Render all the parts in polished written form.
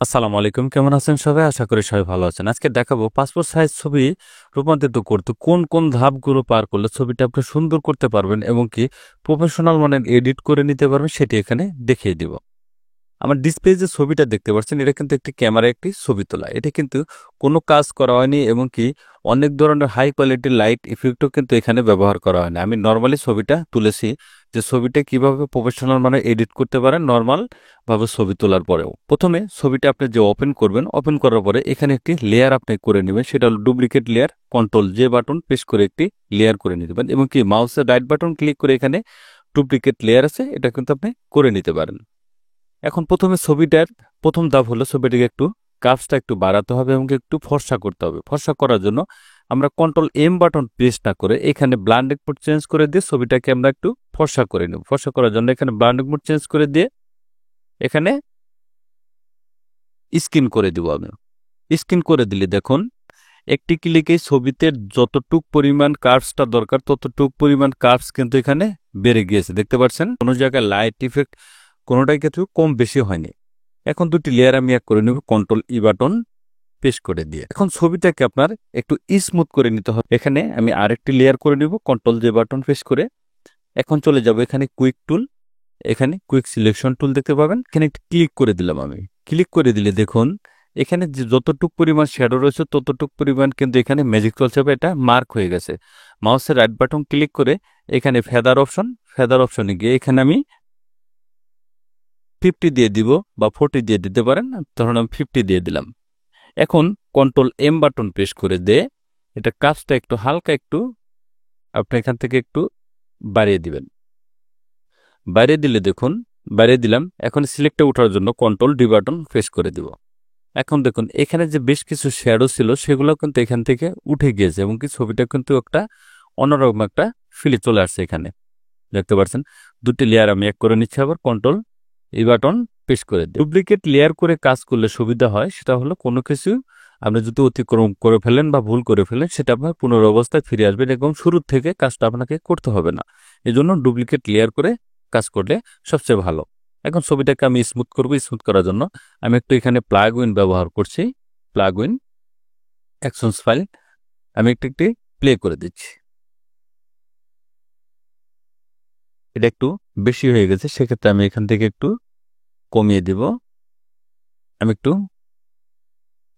আসসালামু আলাইকুম। কেমন আছেন সবাই? আশা করি সবাই ভালো আছেন। আজকে দেখাবো পাসপোর্ট সাইজ ছবি রূপান্তরিত করতে কোন ধাপগুলো পার করলে ছবিটা আপনি সুন্দর করতে পারবেন এবং কি প্রফেশনাল মানের এডিট করে নিতে পারবেন সেটি এখানে দেখিয়ে দিব। আমার ডিসপ্লে যে ছবিটা দেখতে পাচ্ছেন এটা কিন্তু একটি ক্যামেরায় একটি ছবি তোলা। এটা কিন্তু কোনো কাজ করা হয়নি এবং কি অনেক ধরনের হাই কোয়ালিটির লাইট ইফেক্টও কিন্তু এখানে ব্যবহার করা হয়নি। আমি নরমালি ছবিটা তুলেছি যে ছবিটা কিভাবে প্রফেশনাল মানে এডিট করতে পারেন নরমাল ভাবে ছবি তোলার পরেও। প্রথমে ছবিটা আপনি যে ওপেন করবেন, ওপেন করার পরে এখানে একটি লেয়ার আপনি করে নেবেন, সেটা হলো duplicate layer. Control J button press করে একটি লেয়ার করে নিতে পারেন এবং কি মাউসের রাইট বাটন ক্লিক করে এখানে ডুপ্লিকেট লেয়ার আছে এটা কিন্তু আপনি করে নিতে পারেন। এখন প্রথমে ছবিটার প্রথম ধাপ হলো ছবিটিকে একটু কার্ভসটা একটু বাড়াতে হবে এবং একটু ফর্সা করতে হবে। ফর্সা করার জন্য আমরা কন্ট্রোল এম বাটন প্রেস না করে এখানে ব্লান্ডিং মোড চেঞ্জ করে দিয়ে ছবিটাকে আমরা একটু ফর্সা করে নেব। ফর্সা করার জন্য এখানে ব্লান্ডিং মোড চেঞ্জ করে দিয়ে এখানে স্ক্রিন করে দিব। আমি স্ক্রিন করে দিলে দেখুন একটি ক্লিকে ছবিতে যতটুক পরিমাণ কার্ভসটা দরকার ততটুক পরিমাণ কার্ভস কিন্তু এখানে বেড়ে গিয়েছে, দেখতে পাচ্ছেন। কোনো জায়গায় লাইট ইফেক্ট কোনোটাই কিন্তু কম বেশি হয়নি। এখন দুটি লেয়ার আমি এক করে নেব কন্ট্রোল ই বাটন প্রেস করে দিয়ে। এখন ছবিটাকে আপনার একটু স্মুথ করে নিতে হবে। এখানে আমি আরেকটি লেয়ার করে নিব কন্ট্রোল জে বাটন প্রেস করে। এখন চলে যাব এখানে কুইক টুল, এখানে কুইক সিলেকশন টুল দেখতে পাবেন। এখানে একটু ক্লিক করে দিলাম। আমি ক্লিক করে দিলে দেখুন এখানে যে যতটুক পরিমাণ শ্যাডো রয়েছে ততটুক পরিমাণ কিন্তু এখানে ম্যাজিক টুল হিসেবে এটা মার্ক হয়ে গেছে। মাউসের রাইট বাটন ক্লিক করে এখানে ফেদার অপশনে গিয়ে এখানে আমি 50 দিয়ে দিব বা 40 দিয়ে দিতে পারেন। ধরুন আমি 50 দিয়ে দিলাম। এখন কন্ট্রোল এম বাটন প্রেস করে দিয়ে এটা কাজটা একটু হালকা একটু আপনি এখান থেকে একটু বাড়িয়ে দিবেন। বাড়িয়ে দিলে দেখুন বাড়িয়ে দিলাম। এখন সিলেক্টে ওঠার জন্য কন্ট্রোল ডি বাটন প্রেস করে দিব। এখন দেখুন এখানে যে বেশ কিছু শ্যাডো ছিল সেগুলো কিন্তু এখান থেকে উঠে গিয়েছে এবং কি ছবিটা কিন্তু একটা অন্যরকম একটা ফিলে চলে আসছে। এখানে দেখতে পাচ্ছেন দুটি লেয়ার আমি এক করে নিচ্ছি, আবার কন্ট্রোল এই বাটন প্রেস করে দিই। ডুপ্লিকেট লেয়ার করে কাজ করলে সুবিধা হয় সেটা হলো কোনো কিছু আপনি যদি অতিক্রম করে ফেলেন বা ভুল করে ফেলেন সেটা আপনার পুনরবস্থায় ফিরে আসবেন এবং শুরুর থেকে কাজটা আপনাকে করতে হবে না। এই জন্য ডুপ্লিকেট লেয়ার করে কাজ করলে সবচেয়ে ভালো। এখন ছবিটাকে আমি স্মুথ করব। স্মুথ করার জন্য আমি একটু এখানে প্লাগ উইন ব্যবহার করছি। প্লাগ উইন অ্যাকশনস ফাইল আমি একটি প্লে করে দিচ্ছি। এটা একটু বেশি হয়ে গেছে, সেক্ষেত্রে আমি এখান থেকে একটু কমিয়ে দিব। আমি একটু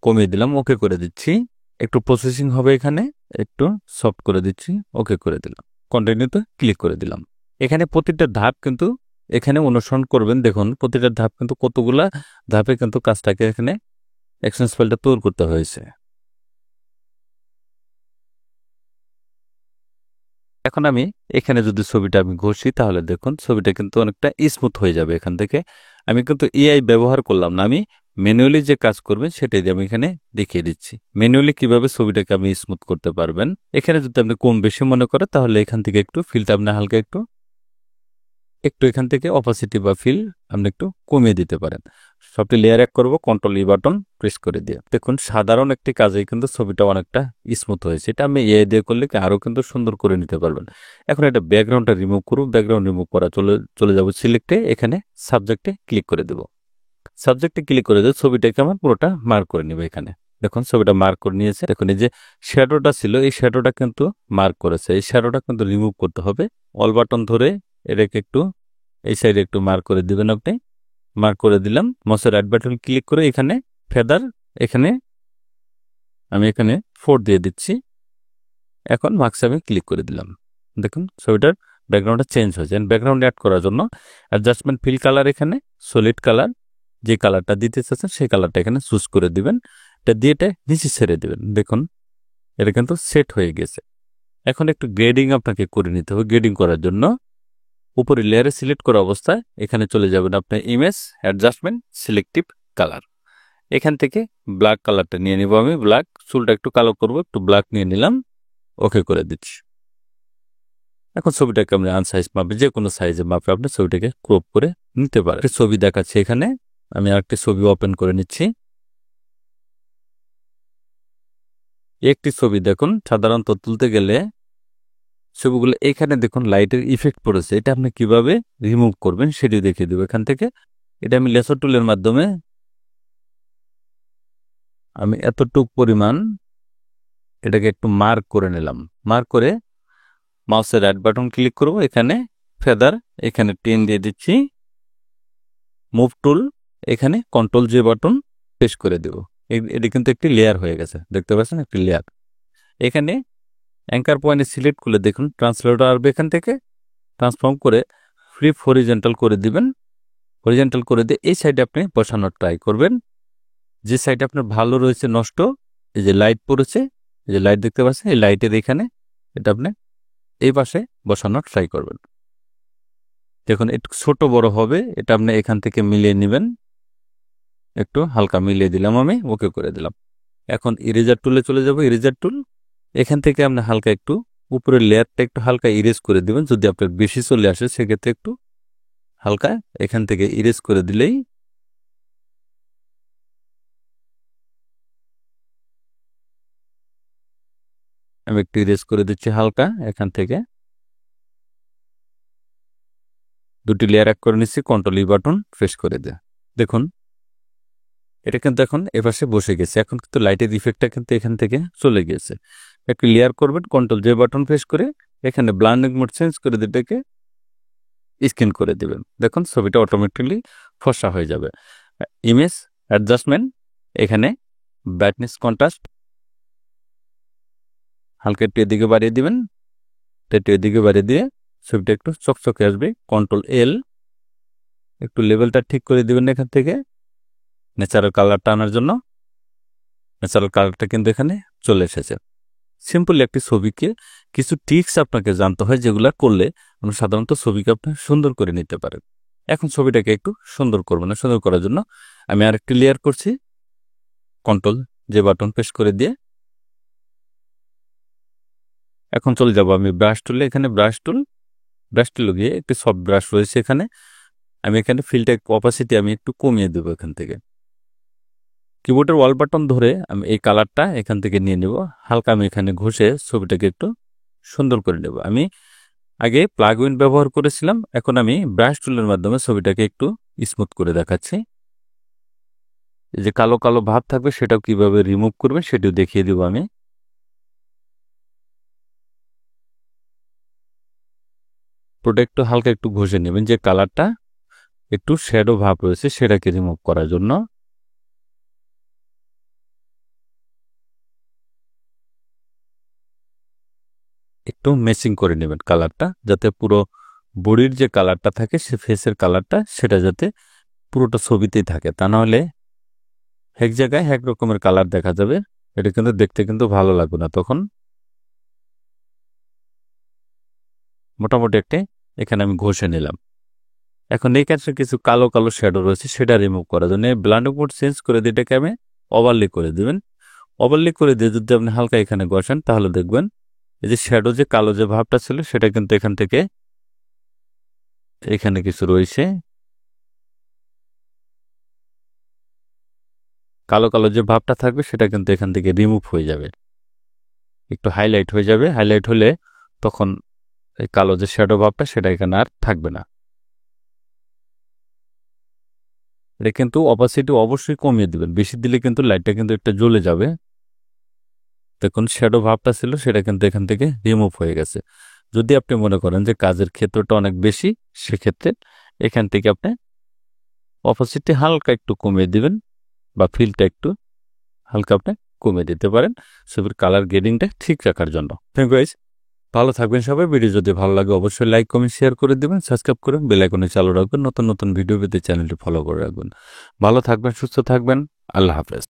কমিয়ে দিলাম, ওকে করে দিচ্ছি। একটু প্রসেসিং হবে এখানে, একটু সফট করে দিচ্ছি, ওকে করে দিলাম। কন্টিনিউতে ক্লিক করে দিলাম। এখানে প্রতিটা ধাপ কিন্তু এখানে অনুসরণ করবেন। দেখুন প্রতিটা ধাপ কিন্তু কতগুলা ধাপে কিন্তু কাজটাকে এখানে অ্যাকশনস ফাইলটা তৈরি করতে হয়েছে। এখন আমি এখানে যদি ছবিটা আমি ঘষি তাহলে দেখুন ছবিটা কিন্তু অনেকটা স্মুথ হয়ে যাবে। এখান থেকে আমি কিন্তু এআই ব্যবহার করলাম না, আমি ম্যানুয়ালি যে কাজ করবেন সেটাই আমি এখানে দেখিয়ে দিচ্ছি। ম্যানুয়ালি কিভাবে ছবিটাকে আপনি স্মুথ করতে পারবেন। এখানে যদি আপনি কম বেশি মনে করেন তাহলে এখান থেকে একটু ফিলটা আপনি হালকা একটু একটু এখান থেকে অপাসিটি বা ফিল আপনি একটু কমিয়ে দিতে পারেন। সবটি লেয়ার এক করবো কন্ট্রোল ই বাটন প্রেস করে দিয়ে। দেখুন সাধারণ একটি কাজেই কিন্তু ছবিটা অনেকটা স্মুথ হয়েছে। এটা আমি এআই দিয়ে করলে আরো কিন্তু সুন্দর করে নিতে পারবেন। এখন এটা ব্যাকগ্রাউন্ডটা রিমুভ করব। ব্যাকগ্রাউন্ড রিমুভ করা চলে যাব সিলেক্টে, এখানে সাবজেক্টে ক্লিক করে দেব। সাবজেক্টে ক্লিক করে দিয়ে ছবিটাকে আমার পুরোটা মার্ক করে নেব। এখানে দেখুন ছবিটা মার্ক করে নিয়েছে। দেখুন এই যে শ্যাডোটা ছিল এই শ্যাডোটা কিন্তু মার্ক করেছে, এই শ্যাডোটা কিন্তু রিমুভ করতে হবে। অল বাটন ধরে এটাকে একটু এই সাইডে একটু মার্ক করে দিবেন। আপনি মার্ক করে দিলাম। মাউসের রাইট বাটন ক্লিক করে এখানে ফেদার এখানে আমি এখানে 4 দিয়ে দিচ্ছি। এখন মার্কস আমি ক্লিক করে দিলাম। দেখুন ছবিটার ব্যাকগ্রাউন্ডটা চেঞ্জ হয়েছে। ব্যাকগ্রাউন্ড অ্যাড করার জন্য অ্যাডজাস্টমেন্ট ফিল কালার, এখানে সলিড কালার যে কালারটা দিতে চাচ্ছেন সেই কালারটা এখানে চুজ করে দিবেন। এটা দিয়ে এটা নিচে ছেড়ে দিবেন। দেখুন এটা কিন্তু সেট হয়ে গেছে। এখন একটু গ্রেডিং আপনাকে করে নিতে হবে। গ্রেডিং করার জন্য উপরে লেয়ারে সিলেক্ট করা অবস্থায় এখানে চলে যাবেন আপনার ইমেজ অ্যাডজাস্টমেন্ট সিলেক্টিভ কালার। এখান থেকে ব্ল্যাক কালারটা নিয়ে নিব। আমি ব্ল্যাক, চুলটা একটু কালো করব, একটু ব্ল্যাক নিয়ে নিলাম, ওকে করে দিচ্ছি। এখন ছবিটাকে আপনি আনসাইজ মাপে যে কোনো সাইজে মাপে আপনি ছবিটাকে ক্রপ করে নিতে পারেন। ছবি দেখাচ্ছে এখানে, আমি আরেকটি ছবি ওপেন করে নিচ্ছি। একটি ছবি দেখুন সাধারণত তুলতে গেলে ছবিগুলো এখানে দেখুন লাইটের ইফেক্ট পড়েছে, এটা আপনি কিভাবে রিমুভ করবেন সেটি দেখিয়ে দেবো এখান থেকে। এটা আমি লেসার টুলের মাধ্যমে আমি এতটুক পরিমাণ এটাকে একটু মার্ক করে নিলাম। মার্ক করে মাউসের রাইট বাটন ক্লিক করব, এখানে ফেদার, এখানে টেন দিয়ে দিচ্ছি, মুভ টুল, এখানে কন্ট্রোল জে বাটন প্রেস করে দেব। এটি কিন্তু একটি লেয়ার হয়ে গেছে, দেখতে পাচ্ছেন একটি লেয়ার। এখানে অ্যাঙ্কার পয়েন্টে সিলেক্ট করলে দেখুন ট্রান্সলেটর আসবে, এখান থেকে ট্রান্সফর্ম করে ফ্লিপ হরিজেন্টাল করে দিবেন। হরিজেন্টাল করে দিয়ে এই সাইডে আপনি বসানোর ট্রাই করবেন। যে সাইডে আপনার ভালো রয়েছে নষ্ট, এই যে লাইট পড়েছে, এই যে লাইট দেখতে পাচ্ছেন, এই লাইটের এখানে এটা আপনি এই পাশে বসানোর ট্রাই করবেন। দেখুন একটু ছোট বড় হবে, এটা আপনি এখান থেকে মিলিয়ে নেবেন। একটু হালকা মিলিয়ে দিলাম, আমি ওকে করে দিলাম। এখন ইরেজার টুলে চলে যাব। ইরেজার টুল, এখান থেকে আপনি হালকা একটু উপরের লেয়ারটা একটু হালকা ইরেজ করে দিবেন। যদি আপনার বেশি চলে আসে সেক্ষেত্রে একটু হালকা এখান থেকে ইরেজ করে দিলেই আমি একটু ইরেজ করে দিচ্ছি হালকা এখান থেকে। দুটি লেয়ার এক করে নিচ্ছি, কন্ট্রোল ই বাটন প্রেস করে দেয়। দেখুন এটা কিন্তু এখন এপাশে বসে গেছে। এখন কিন্তু লাইটের ইফেক্টটা কিন্তু এখান থেকে চলে গেছে। একটু লেয়ার করবেন, কন্ট্রোল জে বাটন প্রেস করে এখানে ব্লান্ডিং মোড চেঞ্জ করে এটাকে স্ক্যান করে দিবেন। দেখুন ছবিটা অটোমেটিক্যালি ফর্সা হয়ে যাবে। ইমেজ অ্যাডজাস্টমেন্ট, এখানে ব্রাইটনেস কন্ট্রাস্ট হালকা একটু এদিকে বাড়িয়ে দিবেন, একটু এদিকে বাড়িয়ে দিয়ে ছবিটা একটু চকচকে আসবে। কন্ট্রোল এল, একটু লেভেলটা ঠিক করে দিবেন এখান থেকে ন্যাচারাল কালারটা আনার জন্য। ন্যাচারাল কালারটা কিন্তু এখানে চলে এসেছে। সিম্পল একটি ছবিকে কিছু টিক্স আপনাকে জানতে হয়, যেগুলো করলে আপনি সাধারণত ছবিকে আপনি সুন্দর করে নিতে পারেন। এখন ছবিটাকে একটু সুন্দর করবো না, সুন্দর করার জন্য আমি আরেকটি লেয়ার করছি, কন্ট্রোল যে বাটন প্রেস করে দিয়ে এখন চলে যাব আমি ব্রাশ টুলে। এখানে ব্রাশ টুলে গিয়ে একটি সফট ব্রাশ রয়েছে, এখানে আমি এখানে ফিল্টার অপাসিটি আমি একটু কমিয়ে দেবো। এখান থেকে কিবোর্ডের ওয়াল বাটন ধরে আমি এই কালারটা এখান থেকে নিয়ে নেব, হালকা আমি এখানে ঘষে ছবিটাকে একটু সুন্দর করে নেব। আমি আগে প্লাগ ইন ব্যবহার করেছিলাম, এখন আমি ব্রাশ টুলের মাধ্যমে ছবিটাকে একটু স্মুথ করে দেখাচ্ছি। এই যে কালো কালো ভাব থাকবে সেটাও কিভাবে রিমুভ করবেন সেটাও দেখিয়ে দিব আমি। প্রোডাক্টটা হালকা একটু ঘষে নেবেন, যে কালারটা একটু শ্যাডো ভাব রয়েছে সেটাকে রিমুভ করার জন্য। একটু ম্যাচিং করে নেবেন কালারটা, যাতে পুরো বডির যে কালারটা থাকে সে ফেসের কালারটা সেটা যাতে পুরোটা ছবিতেই থাকে, তা নাহলে এক জায়গায় এক রকমের কালার দেখা যাবে, এটা কিন্তু দেখতে কিন্তু ভালো লাগবে না তখন। মোটামুটি একটা এখানে আমি ঘষে নিলাম। এখন এই কাছে কিছু কালো কালো শ্যাডো রয়েছে সেটা রিমুভ করার জন্য ব্লান্ডিং মোড চেঞ্জ করে দিয়ে এটাকে আমি ওভারলে করে দিবেন। ওভারলে করে দিয়ে যদি আপনি হালকা এখানে ঘষেন তাহলে দেখবেন এই যে শ্যাডো যে কালো যে ভাবটা ছিল সেটা কিন্তু এখান থেকে এখানে কিছু রয়েছে, কালো কালো যে ভাবটা থাকবে সেটা কিন্তু এখান থেকে রিমুভ হয়ে যাবে, একটু হাইলাইট হয়ে যাবে। হাইলাইট হলে তখন এই কালো যে শ্যাডো ভাবটা সেটা এখানে আর থাকবে না। এটা কিন্তু অপাসিটি অবশ্যই কমিয়ে দিবেন, বেশি দিলে কিন্তু লাইটটা কিন্তু একটা জ্বলে যাবে। দেখুন শ্যাডো ভাবটা ছিল সেটা কিন্তু এখান থেকে রিমুভ হয়ে গেছে। যদি আপনি মনে করেন যে কাজের ক্ষেত্রটা অনেক বেশি, সেক্ষেত্রে এখান থেকে আপনি অপাসিটি হালকা একটু কমিয়ে দিবেন বা ফিলটা একটু হালকা আপনি কমিয়ে দিতে পারেন ছবির কালার গ্রেডিংটা ঠিক রাখার জন্য। Thank you. ভালো থাকবেন সবাই। ভিডিও যদি ভালো লাগে অবশ্যই লাইক কমেন্ট শেয়ার করে দিবেন, সাবস্ক্রাইব করুন, বেল আইকনে চালু রাখবেন, নতুন নতুন ভিডিও পেতে চ্যানেলটি ফলো করে রাখবেন। ভালো থাকবেন, সুস্থ থাকবেন, আল্লাহ হাফেজ।